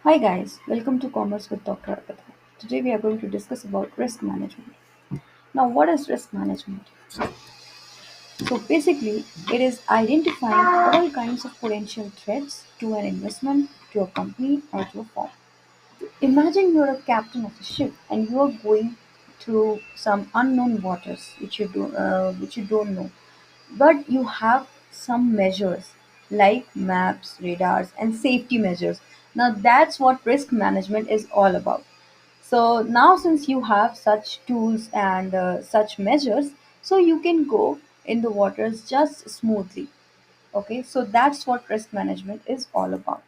Hi guys, welcome to Commerce with Dr. Arpita. Today we are going to discuss about risk management. Now, what is risk management? So basically, it is identifying all kinds of potential threats to an investment, to a company, or to a firm. Imagine you're a captain of a ship and you are going through some unknown waters which you don't know, but you have some measures like maps, radars, and safety measures. Now that's what risk management is all about. So now, since you have such tools and such measures, so you can go in the waters just smoothly. Okay, so that's what risk management is all about.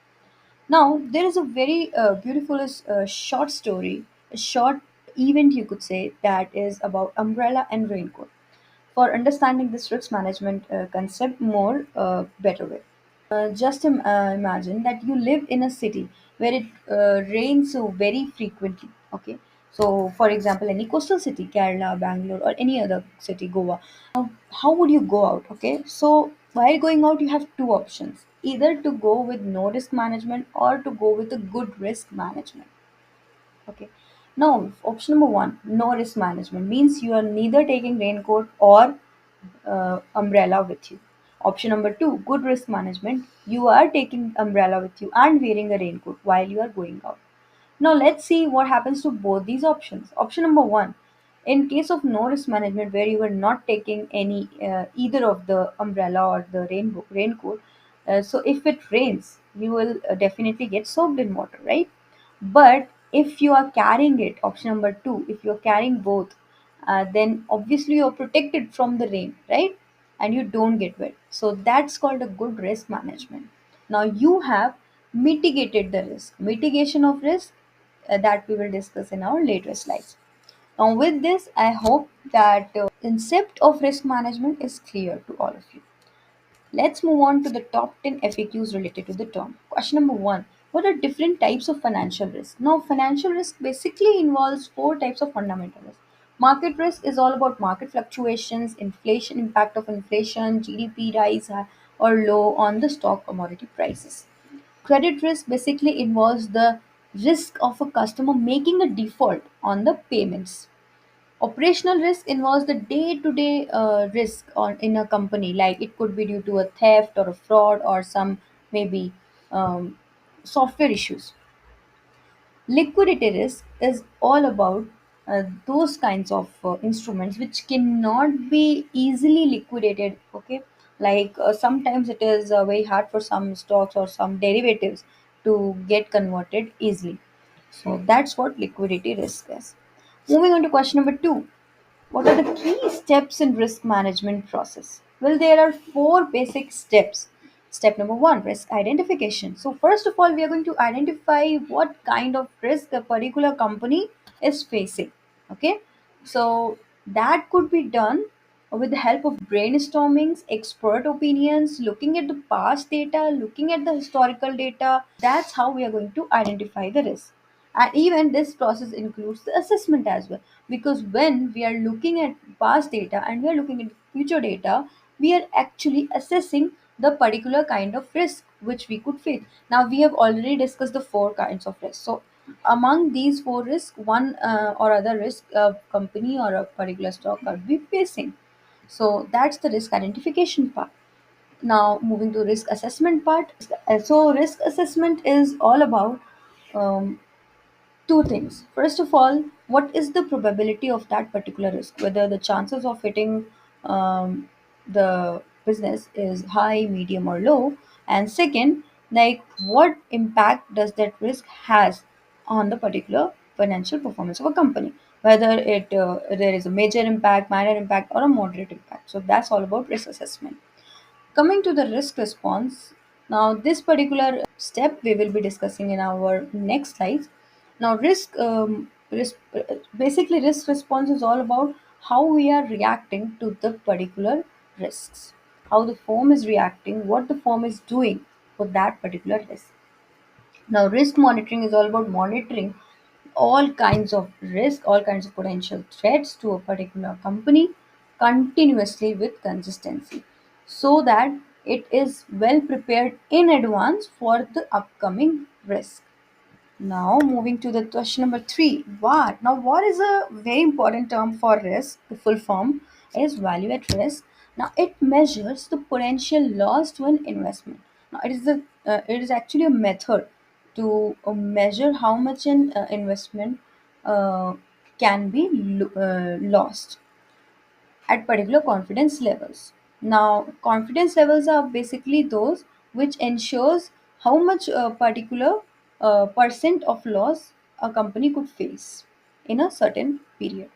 Now, there is a very beautiful short story, a short event you could say, that is about umbrella and raincoat for understanding this risk management concept more better way. Just imagine that you live in a city where it rains so very frequently. Okay, so for example, any coastal city, Kerala, Bangalore, or any other city, Goa. How would you go out? Okay, so while going out, you have two options: either to go with no risk management or to go with a good risk management. Okay. Now, option number one, no risk management means you are neither taking raincoat or umbrella with you. Option number two, good risk management. You are taking umbrella with you and wearing a raincoat while you are going out. Now let's see what happens to both these options. Option number one, in case of no risk management where you are not taking any either of the umbrella or the raincoat, so if it rains, you will definitely get soaked in water, right? But if you are carrying it, option number two, if you are carrying both, then obviously you're protected from the rain, right? And you don't get wet. So that's called a good risk management. Now you have mitigated the risk. Mitigation of risk, that we will discuss in our later slides. Now, with this, I hope that concept of risk management is clear to all of you. Let's move on to the top 10 FAQs related to the term. Question number one: what are different types of financial risk? Now, financial risk basically involves four types of fundamental risk. Market risk is all about market fluctuations, inflation, impact of inflation, GDP rise or low on the stock commodity prices. Credit risk basically involves the risk of a customer making a default on the payments. Operational risk involves the day-to-day risk on in a company, like it could be due to a theft or a fraud or some maybe um, software issues. Liquidity risk is all about those kinds of instruments which cannot be easily liquidated. Okay, like sometimes it is very hard for some stocks or some derivatives to get converted easily. So that's what liquidity risk is. Moving on to question number two: what are the key steps in risk management process? Well, there are four basic steps. Step number one, risk identification. So first of all, we are going to identify what kind of risk a particular company is facing. Okay, so that could be done with the help of brainstormings, expert opinions, looking at the past data, looking at the historical data. That's how we are going to identify the risk. And even this process includes the assessment as well, because when we are looking at past data and we are looking at future data, we are actually assessing the particular kind of risk which we could face. Now we have already discussed the four kinds of risk. So among these four risks, one or other risk a company or a particular stock are be facing. So that's the risk identification part. Now moving to risk assessment part. So risk assessment is all about um, two things. First of all, what is the probability of that particular risk? Whether the chances of hitting the business is high, medium, or low. And second, like what impact does that risk has on the particular financial performance of a company? Whether it there is a major impact, minor impact, or a moderate impact. So that's all about risk assessment. Coming to the risk response, now this particular step we will be discussing in our next slides. Now, basically risk response is all about how we are reacting to the particular risks, how the firm is reacting, what the firm is doing for that particular risk. Now, risk monitoring is all about monitoring all kinds of risk, all kinds of potential threats to a particular company continuously with consistency so that it is well prepared in advance for the upcoming risk. Now, moving to the question number three, VAR. Now, VAR is a very important term for risk. The full form is value at risk. Now, it measures the potential loss to an investment. Now, it is actually a method to measure how much an investment uh, can be lost at particular confidence levels. Now, confidence levels are basically those which ensures how much particular percent of loss a company could face in a certain period.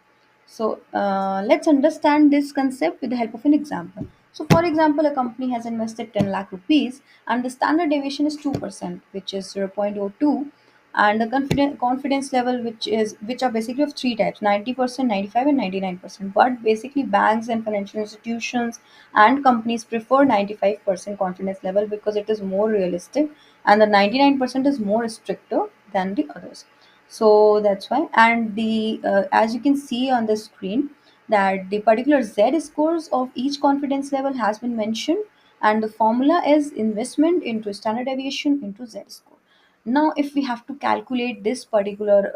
So let's understand this concept with the help of an example. So for example, a company has invested 10 lakh rupees and the standard deviation is 2%, which is 0.02, and the confidence level which are basically of three types: 90%, 95, and 99%. But basically banks and financial institutions and companies prefer 95% confidence level because it is more realistic, and the 99% is more stricter than the others. So that's why. And the as you can see on the screen, that the particular Z scores of each confidence level has been mentioned, and the formula is investment into standard deviation into Z score. Now, if we have to calculate this particular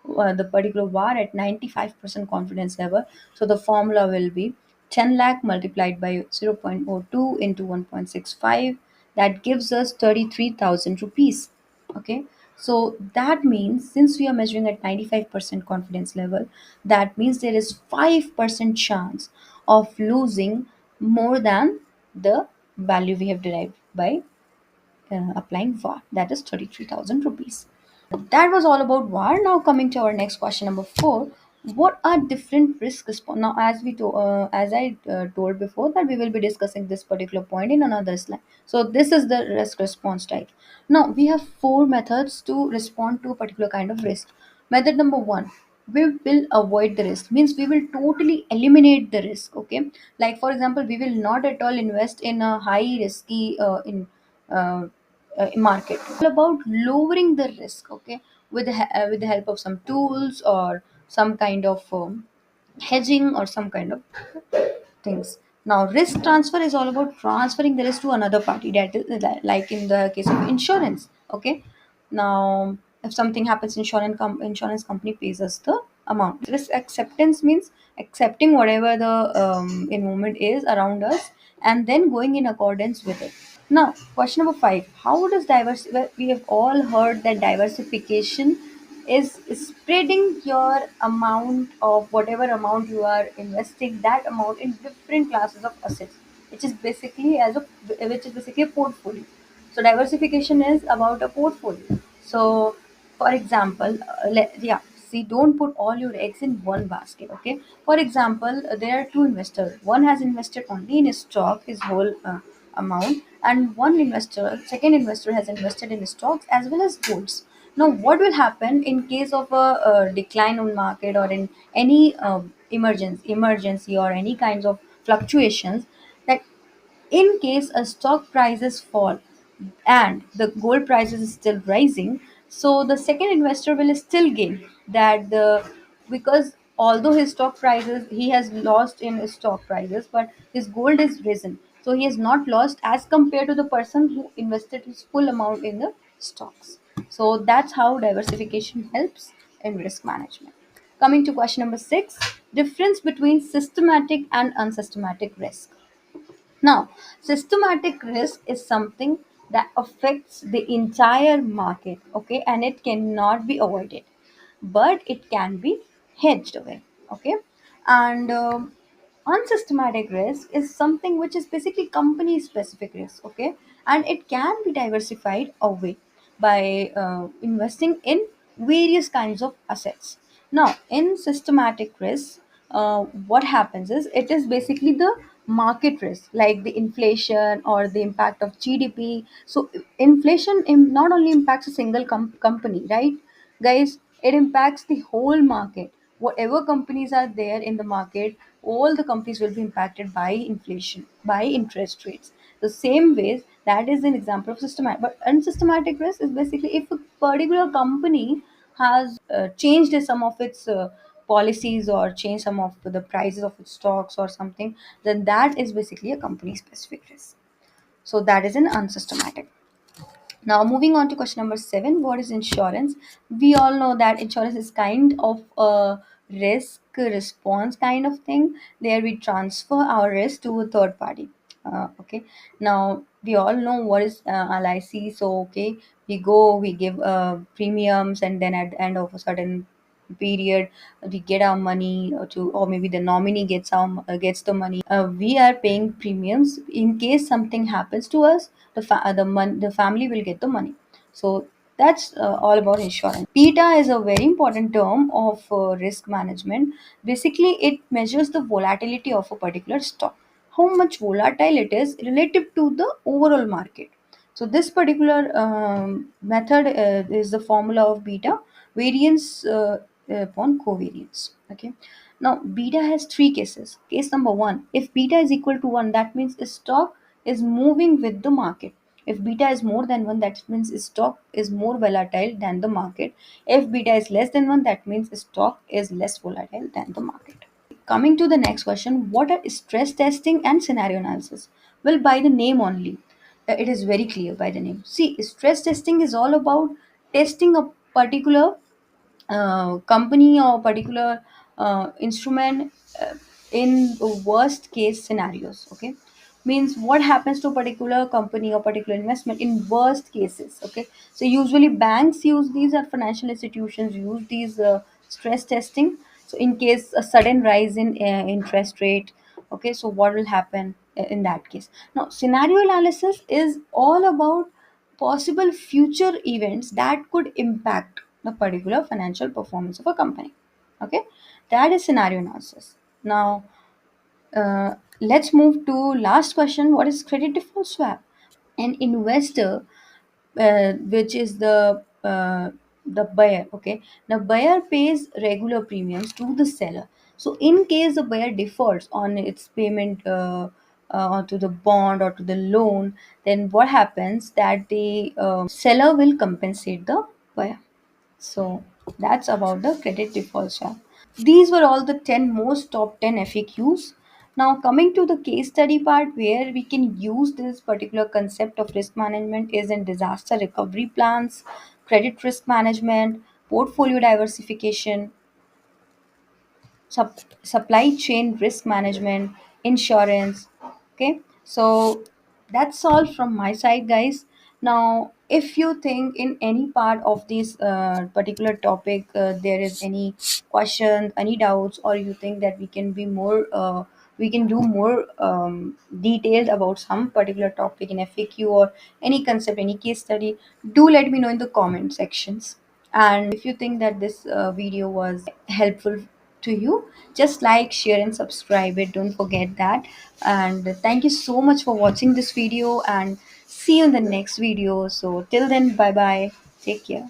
the particular VAR at 95% confidence level, so the formula will be 10 lakh multiplied by 0.02 into 1.65. That gives us 33,000 rupees. Okay, so that means since we are measuring at 95% confidence level, that means there is 5% chance of losing more than the value we have derived by applying VAR, that is 33,000 rupees. That was all about VAR. Now coming to our next question number four, what are different risk response? Now, as I told before that we will be discussing this particular point in another slide. So this is the risk response type. Now we have four methods to respond to a particular kind of risk. Method number one, we will avoid the risk, means we will totally eliminate the risk. Okay, like for example, we will not at all invest in a high risky in uh, market. All about lowering the risk. Okay, with the help of some tools or some kind of hedging or some kind of things. Now, risk transfer is all about transferring the risk to another party. That is like in the case of insurance. Okay. Now, if something happens, insurance company pays us the amount. Risk acceptance means accepting whatever the environment is around us and then going in accordance with it. Now, question number five: how does diversity? Well, we have all heard that diversification is spreading your amount of whatever amount you are investing, that amount in different classes of assets, which is basically which is basically a portfolio. So diversification is about a portfolio. So for example, yeah, see, don't put all your eggs in one basket. Okay, for example, there are two investors. One has invested only in a stock, his whole amount, and second investor has invested in stocks as well as golds. Now what will happen in case of a decline on market or in any emergency or any kinds of fluctuations, that in case a stock prices fall and the gold prices is still rising, so the second investor will still gain that the because although his stock prices, he has lost in his stock prices, but his gold is risen, so he has not lost as compared to the person who invested his full amount in the stocks. So that's how diversification helps in risk management. Coming to question number six, difference between systematic and unsystematic risk. Now, systematic risk is something that affects the entire market, okay, and it cannot be avoided, but it can be hedged away, okay. And unsystematic risk is something which is basically company specific risk, okay, and it can be diversified away by investing in various kinds of assets. Now, in systematic risk, what happens is it is basically the market risk, like the inflation or the impact of GDP. So, inflation not only impacts a single company, right, guys? It impacts the whole market. Whatever companies are there in the market, all the companies will be impacted by inflation, by interest rates. The same ways, that is an example of systematic. But unsystematic risk is basically if a particular company has changed some of its policies or changed some of the prices of its stocks or something, then that is basically a company specific risk. So that is an unsystematic. Now, moving on to question number 7, what is insurance? We all know that insurance is kind of a risk response kind of thing. There we transfer our risk to a third party. Okay. Now, we all know what is LIC. So, okay, we go, we give premiums, and then at the end of a certain period, we get our money to, or maybe the nominee gets the money. We are paying premiums in case something happens to us. The family will get the money. So that's all about insurance. Beta is a very important term of risk management. Basically, it measures the volatility of a particular stock, how much volatile it is relative to the overall market. So this particular method is the formula of beta, variance upon covariance. Okay. Now beta has three cases. Case number one: if beta is equal to one, that means the stock is moving with the market. If beta is more than one, that means the stock is more volatile than the market. If beta is less than one, that means the stock is less volatile than the market. Coming to the next question, what are stress testing and scenario analysis? Well, by the name only, it is very clear by the name. See, stress testing is all about testing a particular company or particular instrument in worst case scenarios. Okay, means what happens to a particular company or particular investment in worst cases. Okay, so usually banks use these, or financial institutions use these stress testing. So in case a sudden rise in interest rate, okay, so what will happen in that case? Now scenario analysis is all about possible future events that could impact the particular financial performance of a company. Okay, that is scenario analysis. Now, let's move to last question. What is credit default swap? An investor, which is the buyer. Okay, now buyer pays regular premiums to the seller. So in case the buyer defaults on its payment to the bond or to the loan, then what happens that the seller will compensate the buyer. So that's about the credit default swap. These were all the 10 most top 10 FAQs. Now, coming to the case study part where we can use this particular concept of risk management is in disaster recovery plans, credit risk management, portfolio diversification, supply chain risk management, insurance. Okay, so that's all from my side, guys. Now, if you think in any part of this particular topic there is any question, any doubts, or you think that we can do more detailed about some particular topic in FAQ or any concept, any case study, do let me know in the comment sections. And if you think that this video was helpful to you, just like, share, and subscribe it. Don't forget that. And thank you so much for watching this video, and see you in the next video. So till then, bye bye, take care.